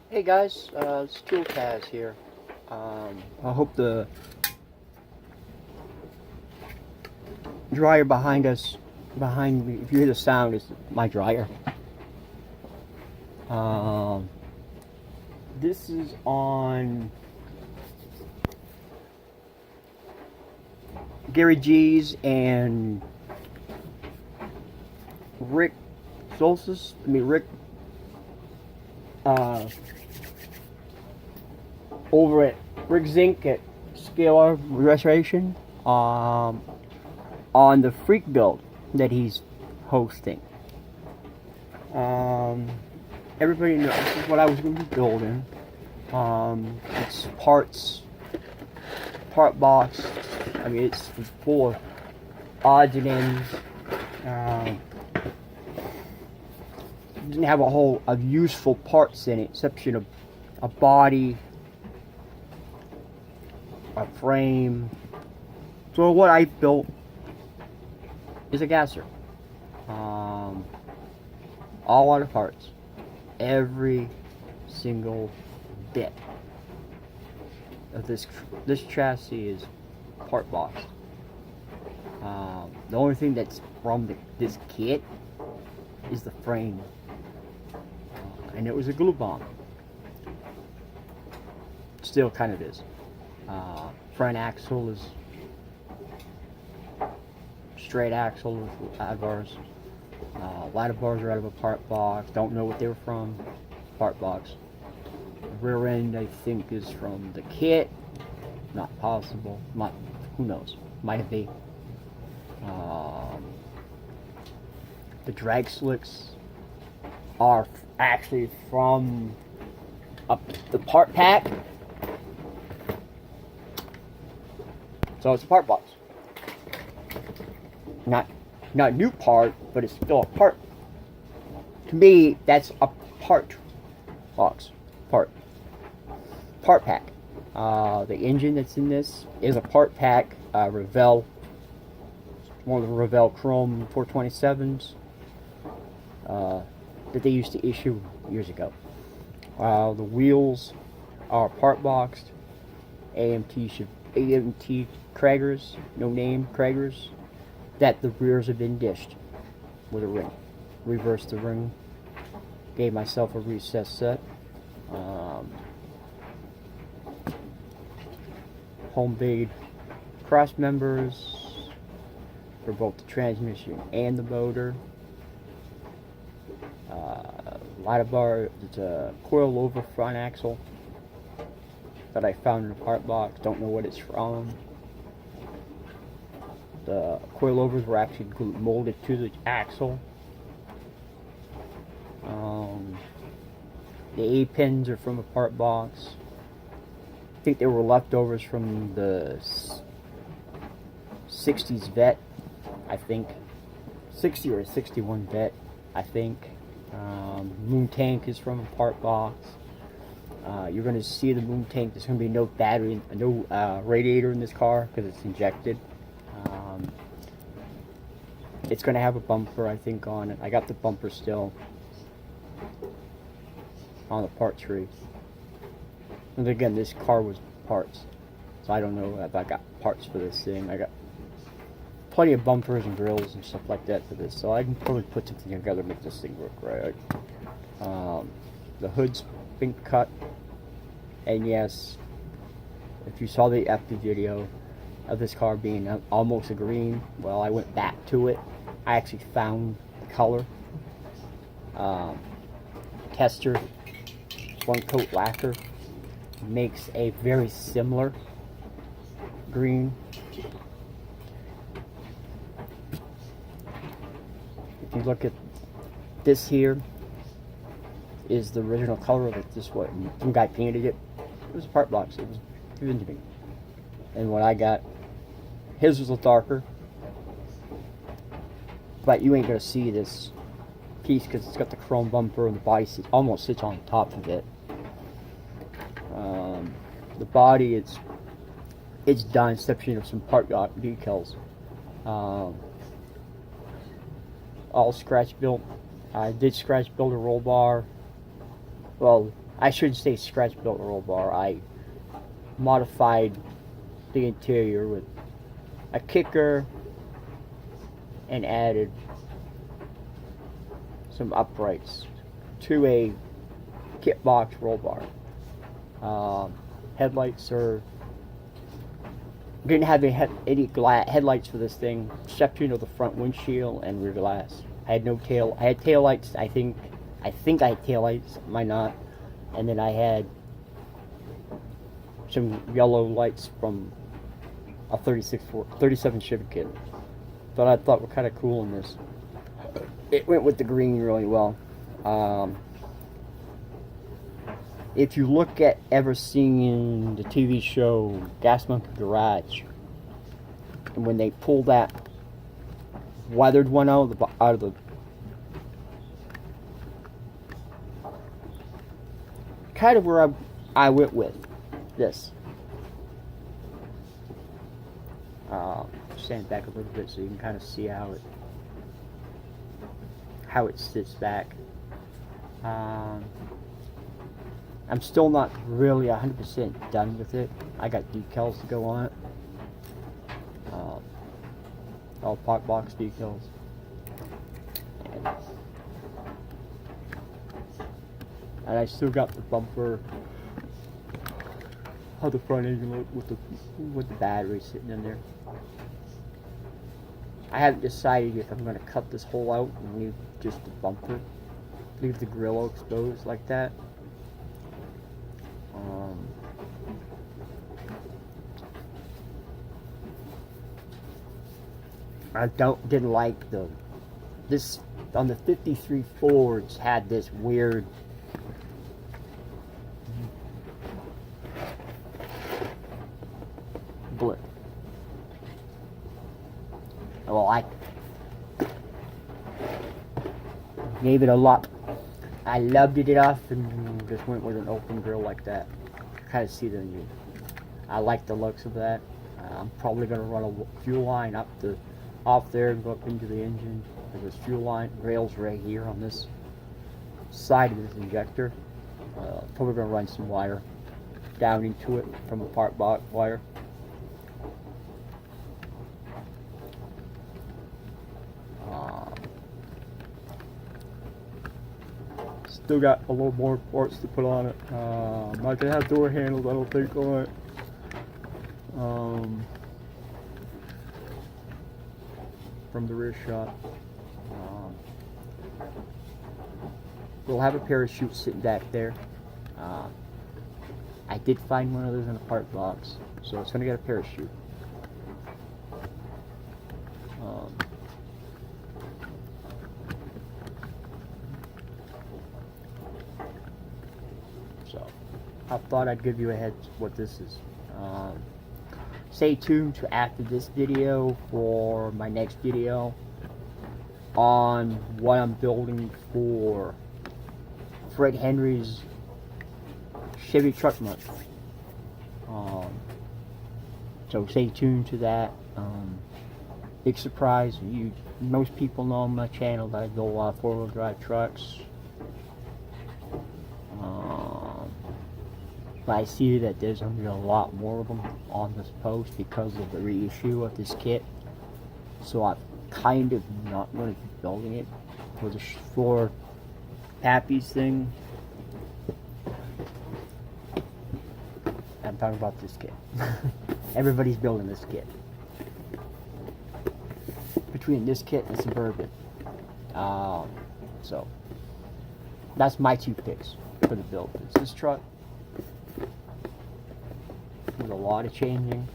Hey guys, it's Tool Taz here. I hope the dryer behind me, if you hear the sound, is my dryer. Um, this is on Gary G's and Rick Rick, uh, over at Rick Zink at Scalar Restoration, on the Freak build that he's hosting. Everybody knows this is what I was going to be building. It's part box. I mean, it's full of odds and ends. Doesn't have a whole of useful parts in it, exception of a body, a frame. So what I built is a gasser. All out of parts. Every single bit of this chassis is part boxed. The only thing that's from this kit is the frame, and it was a glue bomb. Still kind of is. Front axle is straight axle with ladder bars. Ladder bars are out of a part box. Don't know what they were from. Part box. The rear end, I think, is from the kit. Not possible. Not. Who knows? Might have been. The drag slicks are actually from the part pack. So it's a part box. Not a new part, but it's still a part. To me, that's a part box. Part pack. The engine that's in this is a part pack. Revell. One of the Revell Chrome 427s that they used to issue years ago. The wheels are part boxed. AMT Kragers, no name Kragers, that the rears have been dished with a ring. Reversed the ring. Gave myself a recess set. Homemade cross members for both the transmission and the motor. Ladder bar, it's a coil over front axle that I found in a part box. Don't know what it's from. The coilovers were actually molded to the axle. The A-pins are from a part box. I think they were leftovers from the 60s Vet, I think. 60 or 61 Vet, I think. Moon tank is from a part box. You're going to see the moon tank. There's going to be no battery, no radiator in this car because it's injected. It's going to have a bumper, I think, on it. I got the bumper still on the part tree. And again, this car was parts, so I don't know if I got parts for this thing. I got plenty of bumpers and grills and stuff like that for this, so I can probably put something together to make this thing work right. The hood's been cut, and yes, if you saw the FD video of this car being almost a green, well, I went back to it. I actually found the color. Tester, one coat lacquer, makes a very similar green. If you look at this here, is the original color that this what some guy painted it. It was a part box. It was given to me, and what I got, his was a little darker, but you ain't gonna see this piece because it's got the chrome bumper and the body almost sits on top of it. The body, it's done, exception of some part decals. All scratch built. I did scratch build a roll bar. Well, I should say scratch built roll bar. I modified the interior with a kicker and added some uprights to a kit box roll bar. Headlights are didn't have any headlights for this thing, exception of the front windshield and rear glass. I had no tail. I had tail lights. I think I had tail lights. Might not. And then I had some yellow lights from a 37 Chevy kit that I thought were kind of cool in this. It went with the green really well. If you look at ever seeing the TV show Gas Monkey Garage, and when they pull that weathered one out of the kind of where I went with this. Stand back a little bit so you can kind of see how it sits back. I'm still not really 100% done with it. I got decals to go on it. All park box decals. And I still got the bumper, how the front engine look with the battery sitting in there. I haven't decided if I'm going to cut this hole out and leave just the bumper, leave the grill exposed like that. I didn't like this on the 53 Fords had this weird blip. Well, I gave it a lot. I loved it off and just went with an open grill like that. Kind of see the engine. I like the looks of that. I'm probably going to run a fuel line off there and go up into the engine. There's this fuel line rails right here on this side of this injector. Probably going to run some wire down into it from a part box wire. Still got a little more parts to put on it. I'm not gonna have door handles, I don't think, on it. From the rear shot. We'll have a parachute sitting back there. I did find one of those in a part box, so it's gonna get a parachute. So I thought I'd give you a heads what this is. Stay tuned to after this video for my next video on what I'm building for Fred Henry's Chevy Truck Month. So stay tuned to that. Big surprise. Most people know on my channel that I build a lot of four-wheel drive trucks. But I see that there's going to be a lot more of them on this post because of the reissue of this kit. So I'm kind of not going to be building it for Pappy's thing. I'm talking about this kit. Everybody's building this kit. Between this kit and Suburban. So that's my two picks for the build. It's this truck with a lot of changing.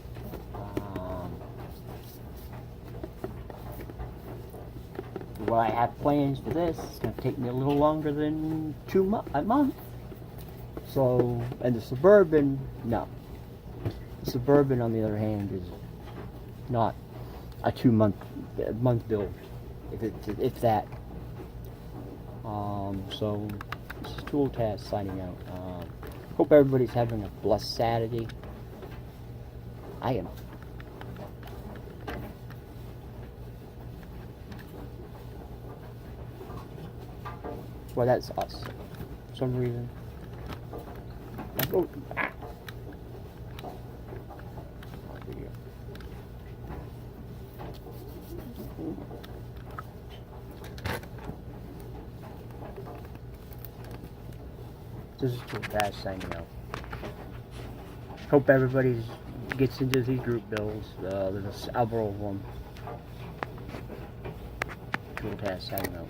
What I have plans for this is going to take me a little longer than a month. So, and the Suburban, no. The Suburban, on the other hand, is not a 2 month build, if that. So this is Tool Taz signing out. Hope everybody's having a blessed Saturday. I am. Well, that's us. For some reason. Go. Ah. There you go. This is too fast signing out. Hope everybody gets into these group bills. There's several of them. Too fast signing out.